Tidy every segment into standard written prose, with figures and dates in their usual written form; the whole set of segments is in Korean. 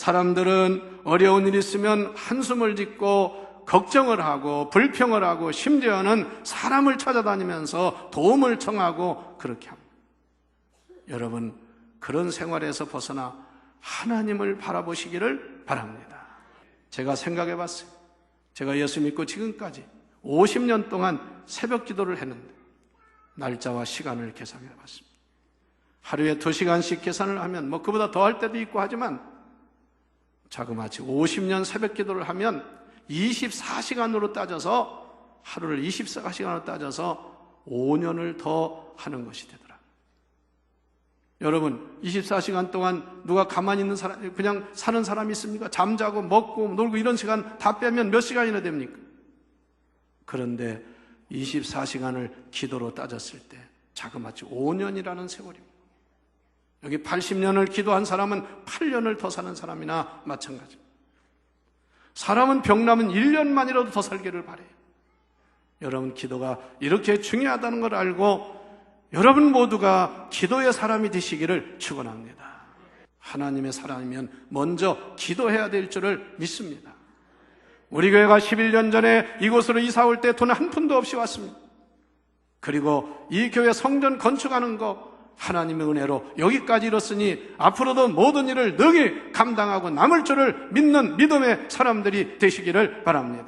사람들은 어려운 일이 있으면 한숨을 짓고 걱정을 하고 불평을 하고 심지어는 사람을 찾아다니면서 도움을 청하고 그렇게 합니다. 여러분, 그런 생활에서 벗어나 하나님을 바라보시기를 바랍니다. 제가 생각해 봤어요. 제가 예수 믿고 지금까지 50년 동안 새벽 기도를 했는데 날짜와 시간을 계산해 봤습니다. 하루에 2시간씩 계산을 하면 그보다 더 할 때도 있고 하지만 자그마치 50년 새벽 기도를 하면 24시간으로 따져서 하루를 24시간으로 따져서 5년을 더 하는 것이 되더라고요. 여러분, 24시간 동안 누가 가만히 있는 사람, 그냥 사는 사람이 있습니까? 잠자고 먹고 놀고 이런 시간 다 빼면 몇 시간이나 됩니까? 그런데 24시간을 기도로 따졌을 때 자그마치 5년이라는 세월입니다. 여기 80년을 기도한 사람은 8년을 더 사는 사람이나 마찬가지입니다. 사람은 병나면 1년만이라도 더 살기를 바라요. 여러분, 기도가 이렇게 중요하다는 걸 알고 여러분 모두가 기도의 사람이 되시기를 축원합니다. 하나님의 사람이면 먼저 기도해야 될 줄을 믿습니다. 우리 교회가 11년 전에 이곳으로 이사 올 때 돈 한 푼도 없이 왔습니다. 그리고 이 교회 성전 건축하는 거 하나님의 은혜로 여기까지 이뤘으니 앞으로도 모든 일을 능히 감당하고 남을 줄을 믿는 믿음의 사람들이 되시기를 바랍니다.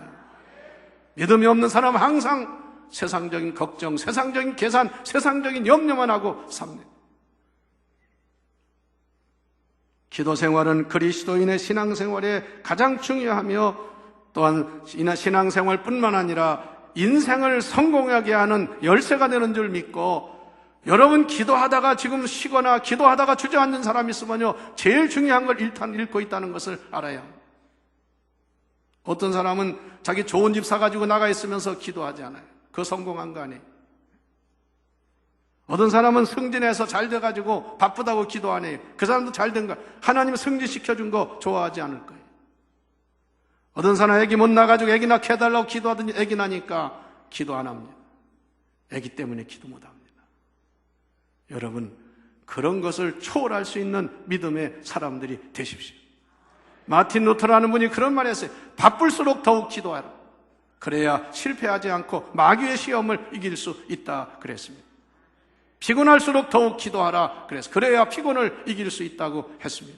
믿음이 없는 사람은 항상 세상적인 걱정, 세상적인 계산, 세상적인 염려만 하고 삽니다. 기도 생활은 그리스도인의 신앙생활에 가장 중요하며 또한 신앙생활뿐만 아니라 인생을 성공하게 하는 열쇠가 되는 줄 믿고, 여러분 기도하다가 지금 쉬거나 기도하다가 주저앉는 사람이 있으면요, 제일 중요한 걸 일단 잃고 있다는 것을 알아야 합니다. 어떤 사람은 자기 좋은 집 사가지고 나가 있으면서 기도하지 않아요. 그거 성공한 거 아니에요. 어떤 사람은 승진해서 잘 돼가지고 바쁘다고 기도 안 해요. 그 사람도 잘 된 거, 하나님 승진시켜준 거 좋아하지 않을 거예요. 어떤 사람 애기 못 낳아가지고 애기 낳게 해달라고 기도하더니 애기 나니까 기도 안 합니다. 애기 때문에 기도 못 합니다. 여러분, 그런 것을 초월할 수 있는 믿음의 사람들이 되십시오. 마틴 루터라는 분이 그런 말 했어요. 바쁠수록 더욱 기도하라. 그래야 실패하지 않고 마귀의 시험을 이길 수 있다 그랬습니다. 피곤할수록 더욱 기도하라 그래서 그래야 피곤을 이길 수 있다고 했습니다.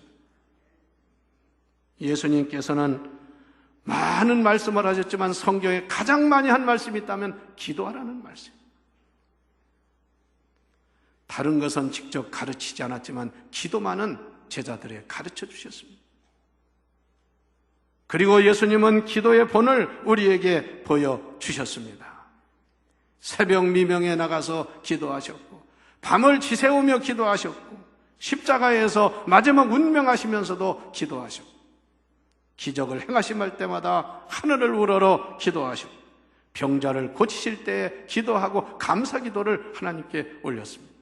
예수님께서는 많은 말씀을 하셨지만 성경에 가장 많이 한 말씀이 있다면 기도하라는 말씀. 다른 것은 직접 가르치지 않았지만 기도만은 제자들에게 가르쳐 주셨습니다. 그리고 예수님은 기도의 본을 우리에게 보여주셨습니다. 새벽 미명에 나가서 기도하셨고, 밤을 지새우며 기도하셨고, 십자가에서 마지막 운명하시면서도 기도하셨고, 기적을 행하심할 때마다 하늘을 우러러 기도하셨고, 병자를 고치실 때 기도하고 감사 기도를 하나님께 올렸습니다.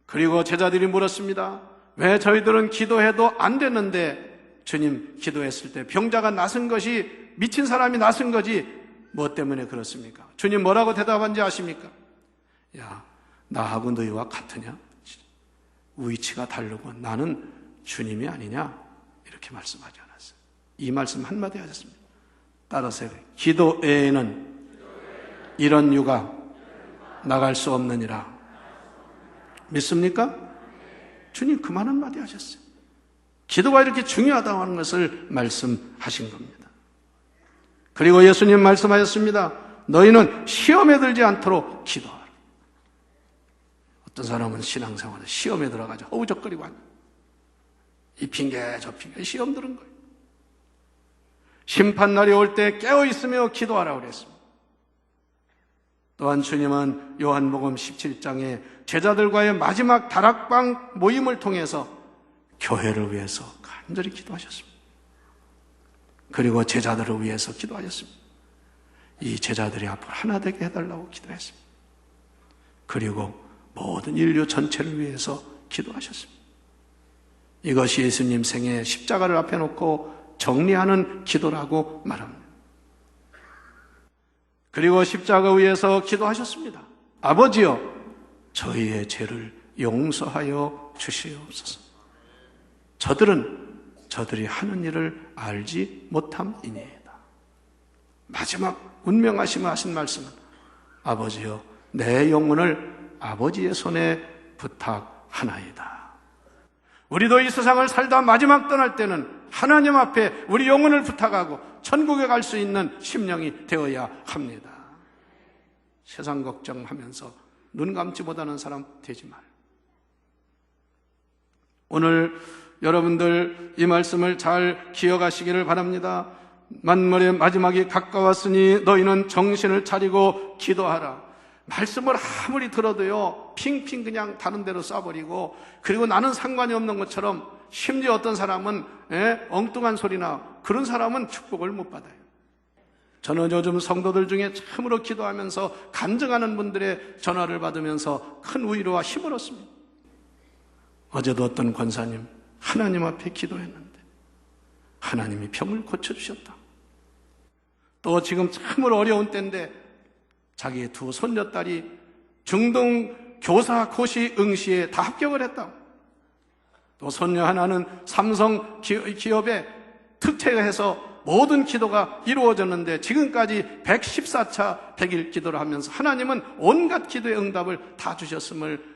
그리고 제자들이 물었습니다. 왜 저희들은 기도해도 안 됐는데 주님 기도했을 때 병자가 낫은 것이, 미친 사람이 낫은 거지 뭐 때문에 그렇습니까? 주님 뭐라고 대답한지 아십니까? 야, 나하고 너희와 같으냐? 위치가 다르고 나는 주님이 아니냐? 이렇게 말씀하지 않았어요. 이 말씀 한마디 하셨습니다. 따라서 기도 외에는 이런 유가 나갈 수 없느니라. 믿습니까? 주님 그만 한마디 하셨어요. 기도가 이렇게 중요하다고 하는 것을 말씀하신 겁니다. 그리고 예수님 말씀하셨습니다. 너희는 시험에 들지 않도록 기도하라. 어떤 사람은 신앙생활에 시험에 들어가지고 허우적거리고 앉아. 이 핑계 저 핑계 시험 들은 거예요. 심판날이 올 때 깨어있으며 기도하라고 그랬습니다. 또한 주님은 요한복음 17장에 제자들과의 마지막 다락방 모임을 통해서 교회를 위해서 간절히 기도하셨습니다. 그리고 제자들을 위해서 기도하셨습니다. 이 제자들이 앞으로 하나 되게 해달라고 기도했습니다. 그리고 모든 인류 전체를 위해서 기도하셨습니다. 이것이 예수님 생애 십자가를 앞에 놓고 정리하는 기도라고 말합니다. 그리고 십자가 위에서 기도하셨습니다. 아버지여, 저희의 죄를 용서하여 주시옵소서. 저들이 하는 일을 알지 못함이니이다. 마지막 운명하시며 하신 말씀은 아버지여 내 영혼을 아버지의 손에 부탁하나이다. 우리도 이 세상을 살다 마지막 떠날 때는 하나님 앞에 우리 영혼을 부탁하고 천국에 갈 수 있는 심령이 되어야 합니다. 세상 걱정하면서 눈 감지 못하는 사람 되지 말아요. 오늘 여러분들 이 말씀을 잘 기억하시기를 바랍니다. 만물의 마지막이 가까웠으니 너희는 정신을 차리고 기도하라. 말씀을 아무리 들어도요, 핑핑 그냥 다른 데로 쏴버리고, 그리고 나는 상관이 없는 것처럼, 심지어 어떤 사람은 엉뚱한 소리나 그런 사람은 축복을 못 받아요. 저는 요즘 성도들 중에 참으로 기도하면서 간증하는 분들의 전화를 받으면서 큰 위로와 힘을 얻습니다. 어제도 어떤 권사님 하나님 앞에 기도했는데 하나님이 병을 고쳐주셨다. 또 지금 참으로 어려운 때인데 자기의 두 손녀딸이 중등 교사 고시 응시에 다 합격을 했다. 또 손녀 하나는 삼성 기업에 특채해서 모든 기도가 이루어졌는데 지금까지 114차 100일 기도를 하면서 하나님은 온갖 기도의 응답을 다 주셨음을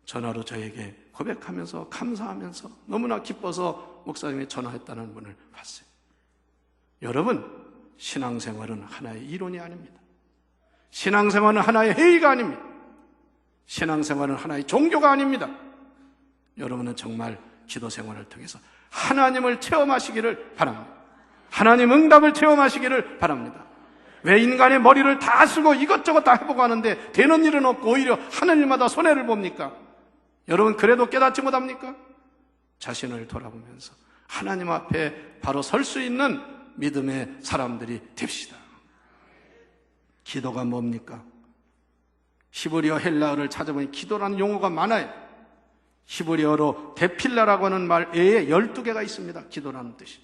전화로 저에게 고백하면서 감사하면서 너무나 기뻐서 목사님이 전화했다는 분을 봤어요. 여러분, 신앙생활은 하나의 이론이 아닙니다. 신앙생활은 하나의 회의가 아닙니다. 신앙생활은 하나의 종교가 아닙니다. 여러분은 정말 기도생활을 통해서 하나님을 체험하시기를 바랍니다. 하나님 응답을 체험하시기를 바랍니다. 왜 인간의 머리를 다 쓰고 이것저것 다 해보고 하는데 되는 일은 없고 오히려 하는 일마다 손해를 봅니까? 여러분 그래도 깨닫지 못합니까? 자신을 돌아보면서 하나님 앞에 바로 설 수 있는 믿음의 사람들이 됩시다. 기도가 뭡니까? 히브리어 헬라어를 찾아보니 기도라는 용어가 많아요. 히브리어로 데필라라고 하는 말 외에 12개가 있습니다. 기도라는 뜻이.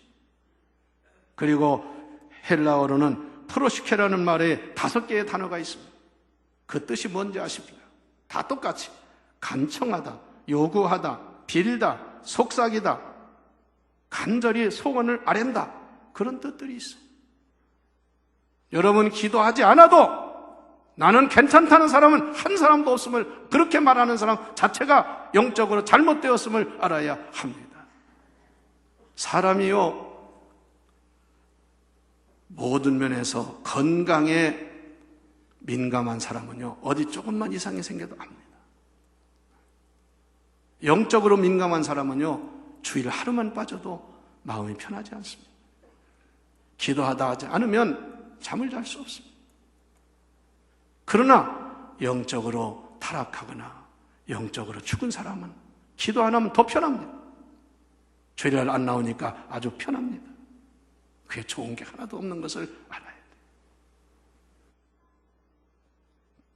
그리고 헬라어로는 프로시케라는 말에 5개의 단어가 있습니다. 그 뜻이 뭔지 아십니까? 다 똑같이 간청하다, 요구하다, 빌다, 속삭이다, 간절히 소원을 아랜다, 그런 뜻들이 있어요. 여러분 기도하지 않아도 나는 괜찮다는 사람은 한 사람도 없음을, 그렇게 말하는 사람 자체가 영적으로 잘못되었음을 알아야 합니다. 사람이요 모든 면에서 건강에 민감한 사람은요 어디 조금만 이상이 생겨도 압니다. 영적으로 민감한 사람은요 주일 하루만 빠져도 마음이 편하지 않습니다. 기도하다 하지 않으면 잠을 잘 수 없습니다. 그러나 영적으로 타락하거나 영적으로 죽은 사람은 기도 안 하면 더 편합니다. 주일날 안 나오니까 아주 편합니다. 그게 좋은 게 하나도 없는 것을 알아야 돼요.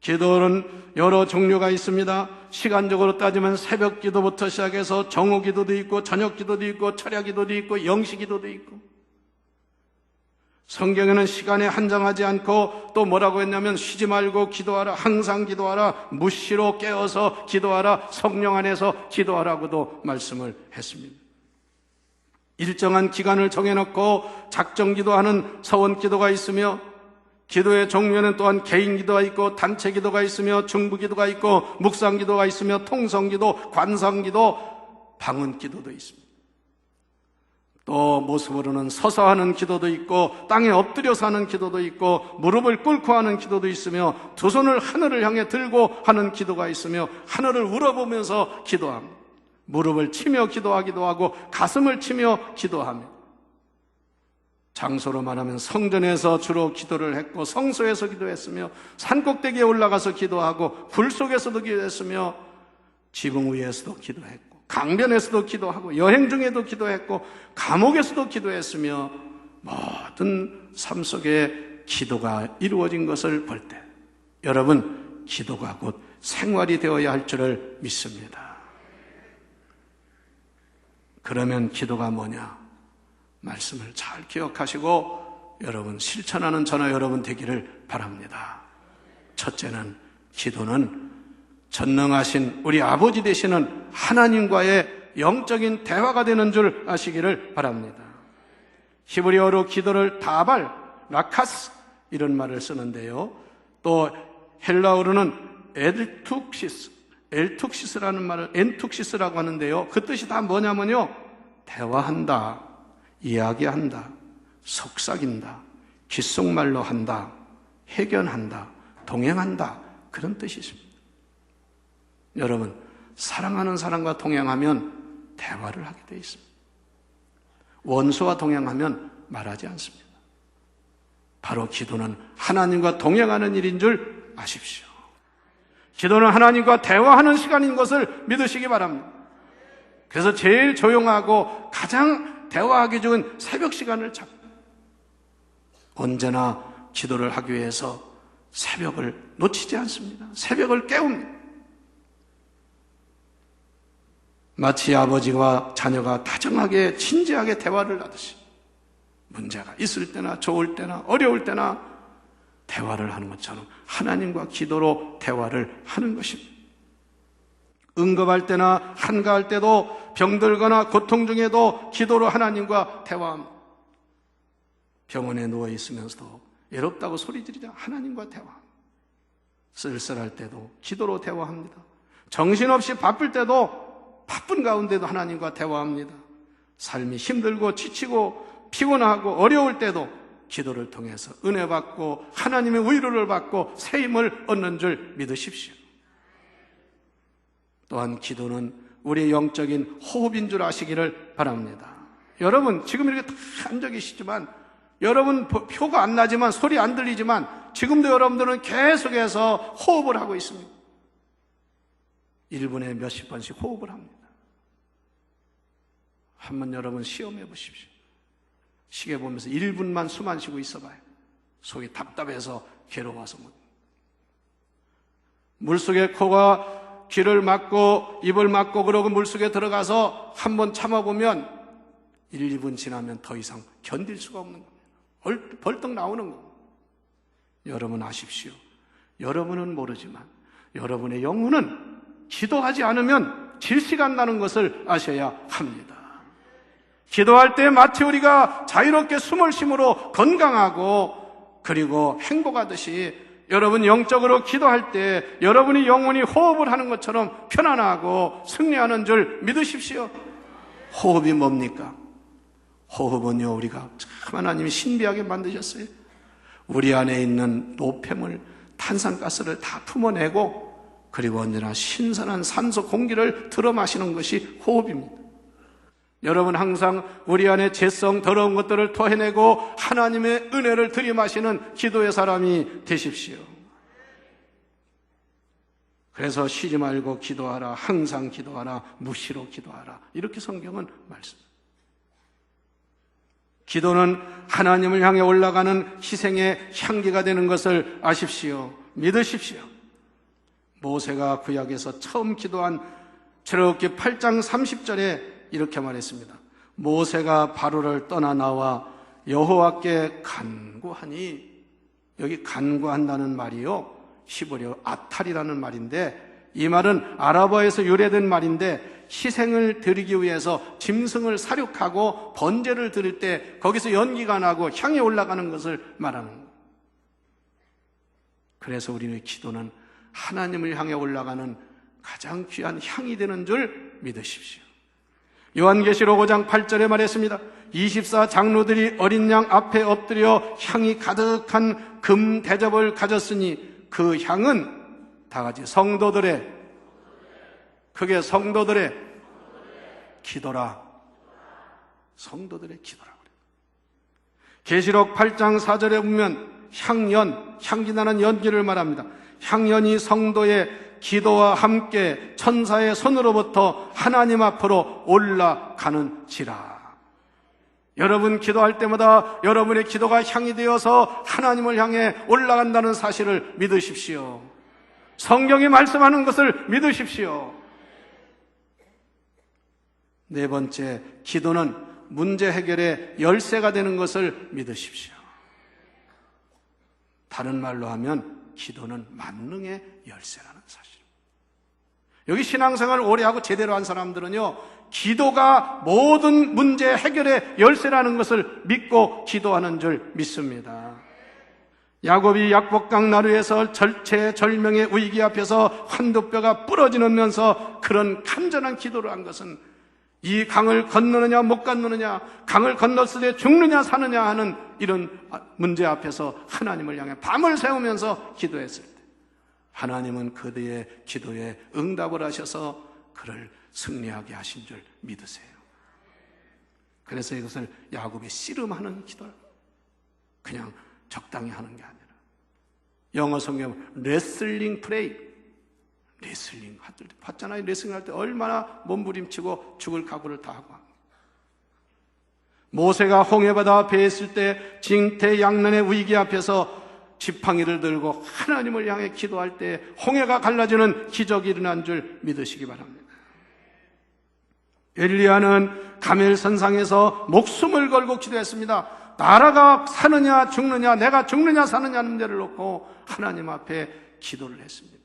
기도는 여러 종류가 있습니다. 시간적으로 따지면 새벽 기도부터 시작해서 정오 기도도 있고 저녁 기도도 있고 철야 기도도 있고 영시 기도도 있고, 성경에는 시간에 한정하지 않고 또 뭐라고 했냐면 쉬지 말고 기도하라, 항상 기도하라, 무시로 깨어서 기도하라, 성령 안에서 기도하라고도 말씀을 했습니다. 일정한 기간을 정해놓고 작정 기도하는 서원 기도가 있으며, 기도의 종류에는 또한 개인 기도가 있고 단체 기도가 있으며 중부 기도가 있고 묵상 기도가 있으며 통성 기도, 관성 기도, 방언 기도도 있습니다. 또 모습으로는 서서 하는 기도도 있고 땅에 엎드려서 하는 기도도 있고 무릎을 꿇고 하는 기도도 있으며 두 손을 하늘을 향해 들고 하는 기도가 있으며 하늘을 우러보면서 기도합니다. 무릎을 치며 기도하기도 하고 가슴을 치며 기도합니다. 장소로 말하면 성전에서 주로 기도를 했고 성소에서 기도했으며 산꼭대기에 올라가서 기도하고 굴 속에서도 기도했으며 지붕 위에서도 기도했고 강변에서도 기도하고 여행 중에도 기도했고 감옥에서도 기도했으며 모든 삶 속에 기도가 이루어진 것을 볼 때 여러분 기도가 곧 생활이 되어야 할 줄을 믿습니다. 그러면 기도가 뭐냐? 말씀을 잘 기억하시고 여러분 실천하는 저나 여러분 되기를 바랍니다. 첫째는 기도는 전능하신 우리 아버지 되시는 하나님과의 영적인 대화가 되는 줄 아시기를 바랍니다. 히브리어로 기도를 다발, 라카스 이런 말을 쓰는데요. 또 헬라어로는 엘툭시스라는 말을 엔툭시스라고 하는데요. 그 뜻이 다 뭐냐면요, 대화한다, 이야기한다, 속삭인다, 귓속말로 한다, 해견한다, 동행한다, 그런 뜻이 있습니다. 여러분, 사랑하는 사람과 동행하면 대화를 하게 되어 있습니다. 원수와 동행하면 말하지 않습니다. 바로 기도는 하나님과 동행하는 일인 줄 아십시오. 기도는 하나님과 대화하는 시간인 것을 믿으시기 바랍니다. 그래서 제일 조용하고 가장 대화하기 좋은 새벽 시간을 잡고 언제나 기도를 하기 위해서 새벽을 놓치지 않습니다. 새벽을 깨웁니다. 마치 아버지와 자녀가 다정하게 진지하게 대화를 하듯이 문제가 있을 때나 좋을 때나 어려울 때나 대화를 하는 것처럼 하나님과 기도로 대화를 하는 것입니다. 응급할 때나 한가할 때도 병들거나 고통 중에도 기도로 하나님과 대화합니다. 병원에 누워 있으면서도 외롭다고 소리 지르자 하나님과 대화합니다. 쓸쓸할 때도 기도로 대화합니다. 정신없이 바쁠 때도 바쁜 가운데도 하나님과 대화합니다. 삶이 힘들고 지치고 피곤하고 어려울 때도 기도를 통해서 은혜 받고 하나님의 위로를 받고 새 힘을 얻는 줄 믿으십시오. 또한 기도는 우리의 영적인 호흡인 줄 아시기를 바랍니다. 여러분 지금 이렇게 다 앉아 계시지만 여러분 표가 안 나지만 소리 안 들리지만 지금도 여러분들은 계속해서 호흡을 하고 있습니다. 1분에 몇십 번씩 호흡을 합니다. 한번 여러분 시험해 보십시오. 시계 보면서 1분만 숨 안 쉬고 있어봐요. 속이 답답해서 괴로워서 못. 물속에 코가 귀를 막고 입을 막고 그러고 물속에 들어가서 한번 참아보면 1, 2분 지나면 더 이상 견딜 수가 없는 겁니다. 벌떡 나오는 겁니다. 여러분 아십시오. 여러분은 모르지만 여러분의 영혼은 기도하지 않으면 질시가 나는 것을 아셔야 합니다. 기도할 때 마치 우리가 자유롭게 숨을 쉼으로 건강하고 그리고 행복하듯이 여러분 영적으로 기도할 때 여러분이 영혼이 호흡을 하는 것처럼 편안하고 승리하는 줄 믿으십시오. 호흡이 뭡니까? 호흡은요, 우리가 참 하나님이 신비하게 만드셨어요. 우리 안에 있는 노폐물, 탄산가스를 다 품어내고 그리고 언제나 신선한 산소 공기를 들어 마시는 것이 호흡입니다. 여러분 항상 우리 안에 죄성, 더러운 것들을 토해내고 하나님의 은혜를 들이마시는 기도의 사람이 되십시오. 그래서 쉬지 말고 기도하라, 항상 기도하라, 무시로 기도하라, 이렇게 성경은 말씀합니다. 기도는 하나님을 향해 올라가는 희생의 향기가 되는 것을 아십시오. 믿으십시오. 모세가 구약에서 처음 기도한 출애굽기 8장 30절에 이렇게 말했습니다. 모세가 바로를 떠나 나와 여호와께 간구하니, 여기 간구한다는 말이요, 히브리어 아탈이라는 말인데 이 말은 아랍어에서 유래된 말인데 희생을 드리기 위해서 짐승을 사륙하고 번제를 드릴 때 거기서 연기가 나고 향이 올라가는 것을 말하는 거예요. 그래서 우리의 기도는 하나님을 향해 올라가는 가장 귀한 향이 되는 줄 믿으십시오. 요한계시록 5장 8절에 말했습니다. 24장로들이 어린 양 앞에 엎드려 향이 가득한 금 대접을 가졌으니 그 향은 다 같이 성도들의, 그게 성도들의 기도라. 성도들의 기도라. 계시록 8장 4절에 보면 향연, 향기나는 연기를 말합니다. 향연이 성도의 기도와 함께 천사의 손으로부터 하나님 앞으로 올라가는지라. 여러분 기도할 때마다 여러분의 기도가 향이 되어서 하나님을 향해 올라간다는 사실을 믿으십시오. 성경이 말씀하는 것을 믿으십시오. 네 번째, 기도는 문제 해결의 열쇠가 되는 것을 믿으십시오. 다른 말로 하면 기도는 만능의 열쇠라는 사실. 여기 신앙생활을 오래 하고 제대로 한 사람들은요, 기도가 모든 문제 해결의 열쇠라는 것을 믿고 기도하는 줄 믿습니다. 야곱이 약복강 나루에서 절체절명의 위기 앞에서 환도뼈가 부러지면서 그런 간절한 기도를 한 것은 이 강을 건너느냐 못 건너느냐, 강을 건넜을 때 죽느냐 사느냐 하는 이런 문제 앞에서 하나님을 향해 밤을 새우면서 기도했을 때 하나님은 그들의 기도에 응답을 하셔서 그를 승리하게 하신 줄 믿으세요. 그래서 이것을 야곱이 씨름하는 기도를 그냥 적당히 하는 게 아니라, 영어 성경은 레슬링 프레이, 레슬링 봤잖아요. 레슬링 할 때 얼마나 몸부림치고 죽을 각오를 다 하고 합니다. 모세가 홍해바다 앞에 있을 때 징태양난의 위기 앞에서 지팡이를 들고 하나님을 향해 기도할 때 홍해가 갈라지는 기적이 일어난 줄 믿으시기 바랍니다. 엘리야는 가멜선상에서 목숨을 걸고 기도했습니다. 나라가 사느냐 죽느냐, 내가 죽느냐 사느냐 하는 문제를 놓고 하나님 앞에 기도를 했습니다.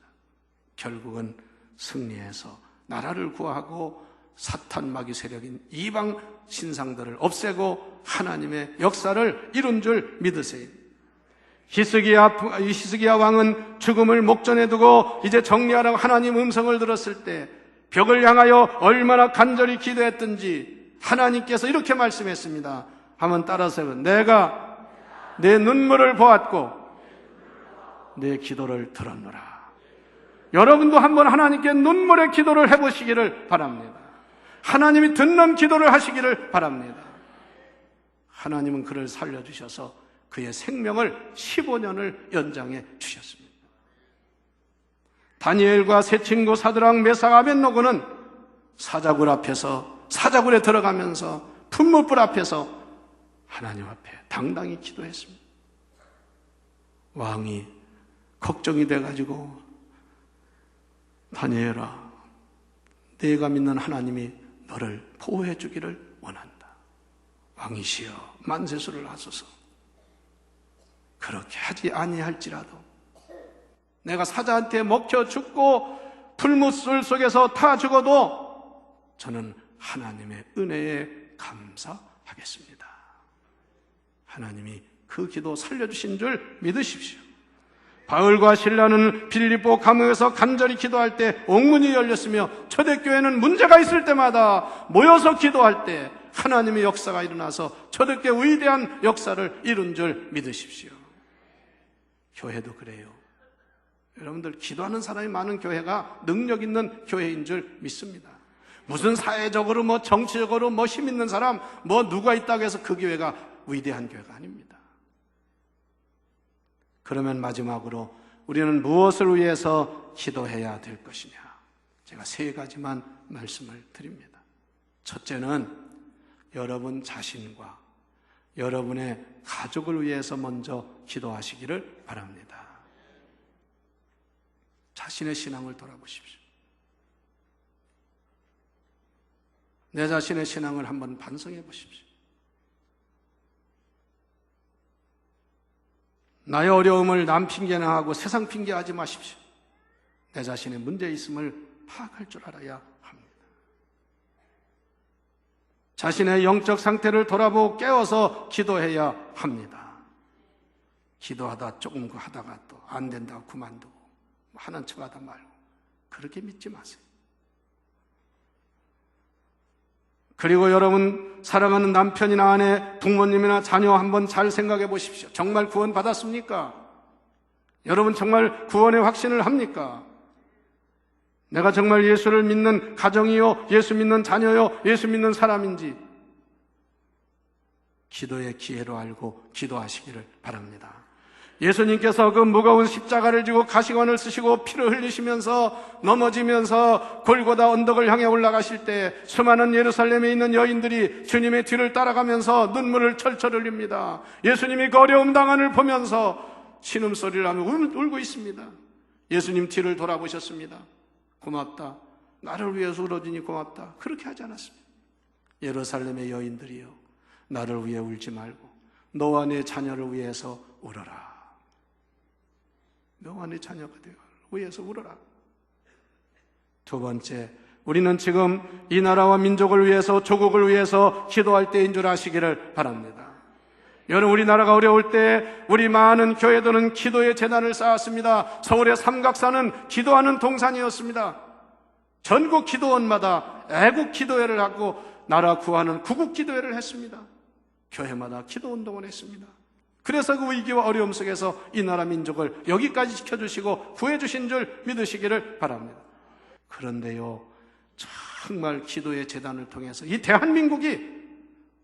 결국은 승리해서 나라를 구하고 사탄 마귀 세력인 이방 신상들을 없애고 하나님의 역사를 이룬 줄 믿으세요. 히스기야 왕은 죽음을 목전에 두고 이제 정리하라고 하나님 음성을 들었을 때 벽을 향하여 얼마나 간절히 기도했든지 하나님께서 이렇게 말씀했습니다. 한번 따라서 해보세요. 내가 내 눈물을 보았고 내 기도를 들었노라. 여러분도 한번 하나님께 눈물의 기도를 해보시기를 바랍니다. 하나님이 듣는 기도를 하시기를 바랍니다. 하나님은 그를 살려주셔서 그의 생명을 15년을 연장해 주셨습니다. 다니엘과 세 친구 사드락, 메삭, 아벳노고는 사자굴에 들어가면서 풀무불 앞에서 하나님 앞에 당당히 기도했습니다. 왕이 걱정이 돼가지고, 다니엘아, 내가 믿는 하나님이 너를 보호해 주기를 원한다. 왕이시여 만세수를 하소서. 그렇게 하지 아니할지라도 내가 사자한테 먹혀 죽고 풀무불 속에서 타 죽어도 저는 하나님의 은혜에 감사하겠습니다. 하나님이 그 기도 살려주신 줄 믿으십시오. 바울과 실라는 빌립보 감옥에서 간절히 기도할 때 옥문이 열렸으며 초대교회는 문제가 있을 때마다 모여서 기도할 때 하나님의 역사가 일어나서 초대교회 위대한 역사를 이룬 줄 믿으십시오. 교회도 그래요. 여러분들, 기도하는 사람이 많은 교회가 능력 있는 교회인 줄 믿습니다. 무슨 사회적으로 정치적으로 힘 있는 사람 누가 있다고 해서 그 교회가 위대한 교회가 아닙니다. 그러면 마지막으로 우리는 무엇을 위해서 기도해야 될 것이냐? 제가 3가지만 말씀을 드립니다. 첫째는 여러분 자신과 여러분의 가족을 위해서 먼저 기도하시기를 바랍니다. 자신의 신앙을 돌아보십시오. 내 자신의 신앙을 한번 반성해 보십시오. 나의 어려움을 남 핑계나 하고 세상 핑계하지 마십시오. 내 자신의 문제 있음을 파악할 줄 알아야 합니다. 자신의 영적 상태를 돌아보고 깨워서 기도해야 합니다. 기도하다 조금 하다가 또 안 된다고 그만두고 하는 척 하다 말고 그렇게 믿지 마세요. 그리고 여러분 사랑하는 남편이나 아내, 부모님이나 자녀 한번 잘 생각해 보십시오. 정말 구원 받았습니까? 여러분 정말 구원의 확신을 합니까? 내가 정말 예수를 믿는 가정이요, 예수 믿는 자녀요, 예수 믿는 사람인지 기도의 기회로 알고 기도하시기를 바랍니다. 예수님께서 그 무거운 십자가를 지고 가시관을 쓰시고 피를 흘리시면서 넘어지면서 골고다 언덕을 향해 올라가실 때 수많은 예루살렘에 있는 여인들이 주님의 뒤를 따라가면서 눈물을 철철 흘립니다. 예수님이 그 어려움 당한을 보면서 신음소리를 하며 울고 있습니다. 예수님 뒤를 돌아보셨습니다. 고맙다. 나를 위해서 울어주니 고맙다. 그렇게 하지 않았습니다. 예루살렘의 여인들이여, 나를 위해 울지 말고 너와 내 자녀를 위해서 울어라. 너와 내 자녀가 되어 위해서 울어라. 두 번째, 우리는 지금 이 나라와 민족을 위해서, 조국을 위해서 기도할 때인 줄 아시기를 바랍니다. 여러분, 우리나라가 어려울 때 우리 많은 교회들은 기도의 재단을 쌓았습니다. 서울의 삼각산은 기도하는 동산이었습니다. 전국 기도원마다 애국 기도회를 하고 나라 구하는 구국 기도회를 했습니다. 교회마다 기도운동을 했습니다. 그래서 그 위기와 어려움 속에서 이 나라 민족을 여기까지 지켜주시고 구해주신 줄 믿으시기를 바랍니다. 그런데요, 정말 기도의 재단을 통해서 이 대한민국이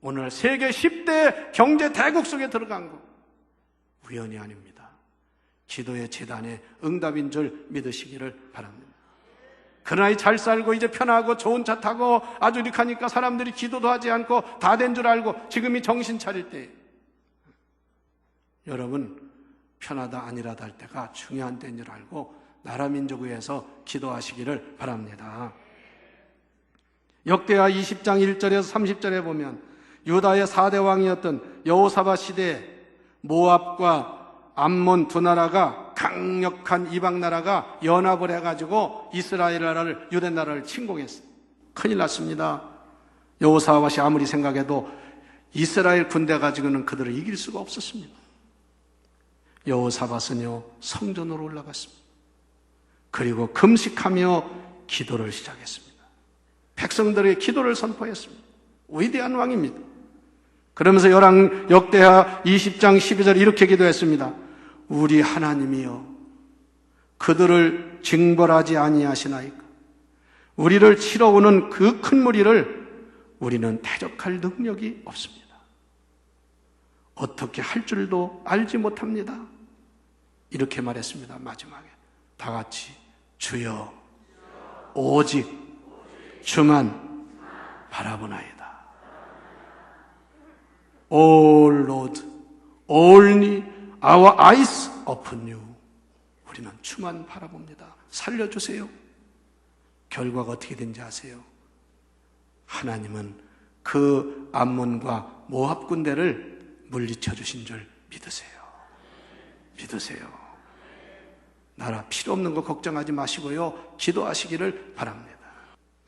오늘 세계 10대 경제 대국 속에 들어간 거 우연이 아닙니다. 기도의 재단의 응답인 줄 믿으시기를 바랍니다. 그나이 잘 살고 이제 편하고 좋은 차 타고 아주 이렇게 하니까 사람들이 기도도 하지 않고 다 된 줄 알고 지금이 정신 차릴 때, 여러분 편하다 아니라다 할 때가 중요한 때인 줄 알고 나라 민족을 위해서 기도하시기를 바랍니다. 역대하 20장 1절에서 30절에 보면 유다의 4대 왕이었던 여호사밧 시대에 모압과 암몬 두 나라가, 강력한 이방 나라가 연합을 해가지고 이스라엘 나라를, 유대 나라를 침공했어요. 큰일 났습니다. 여호사밧이 아무리 생각해도 이스라엘 군대 가지고는 그들을 이길 수가 없었습니다. 여호사밧은요, 성전으로 올라갔습니다. 그리고 금식하며 기도를 시작했습니다. 백성들의 기도를 선포했습니다. 위대한 왕입니다. 그러면서 역대하 20장 12절 이렇게 기도했습니다. 우리 하나님이여, 그들을 징벌하지 아니하시나이까? 우리를 치러 오는 그 큰 무리를 우리는 대적할 능력이 없습니다. 어떻게 할 줄도 알지 못합니다. 이렇게 말했습니다. 마지막에 다 같이 주여 오직 주만 바라보나이다. All Lord, only our eyes upon you. 우리는 주만 바라봅니다. 살려주세요. 결과가 어떻게 된지 아세요? 하나님은 그 암몬과 모압 군대를 물리쳐 주신 줄 믿으세요. 믿으세요. 나라 필요 없는 거 걱정하지 마시고요, 기도하시기를 바랍니다.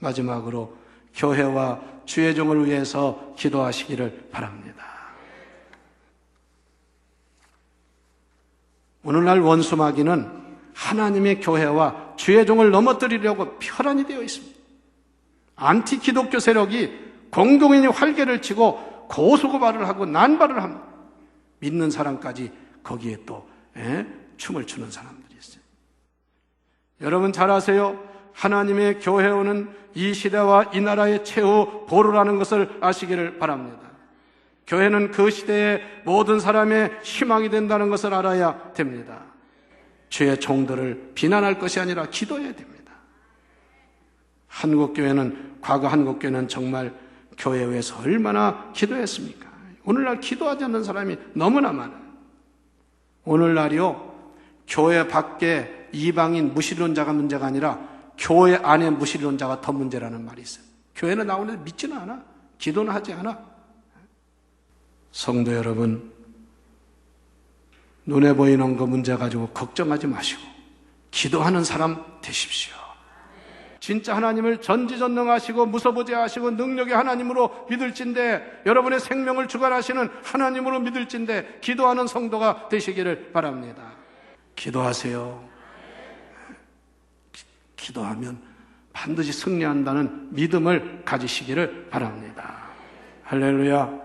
마지막으로 교회와 주의 종을 위해서 기도하시기를 바랍니다. 오늘날 원수마귀는 하나님의 교회와 주의 종을 넘어뜨리려고 혈안이 되어 있습니다. 안티 기독교 세력이 공동인이 활개를 치고 고소고발을 하고 난발을 합니다. 믿는 사람까지 거기에 또 춤을 추는 사람들이 있어요. 여러분 잘 아세요. 하나님의 교회오는 이 시대와 이 나라의 최후 보루라는 것을 아시기를 바랍니다. 교회는 그 시대의 모든 사람의 희망이 된다는 것을 알아야 됩니다. 주의 종들을 비난할 것이 아니라 기도해야 됩니다. 한국교회는, 과거 한국교회는 정말 교회에 위해서 얼마나 기도했습니까? 오늘날 기도하지 않는 사람이 너무나 많아요. 오늘날이요, 교회 밖에 이방인 무신론자가 문제가 아니라 교회 안에 무신론자가 더 문제라는 말이 있어요. 교회는 나오는데 믿지는 않아. 기도는 하지 않아. 성도 여러분, 눈에 보이는 거 문제 가지고 걱정하지 마시고 기도하는 사람 되십시오. 진짜 하나님을 전지전능하시고 무소부재하시고 능력의 하나님으로 믿을진데, 여러분의 생명을 주관하시는 하나님으로 믿을진데 기도하는 성도가 되시기를 바랍니다. 기도하세요. 기도하면 반드시 승리한다는 믿음을 가지시기를 바랍니다. 할렐루야.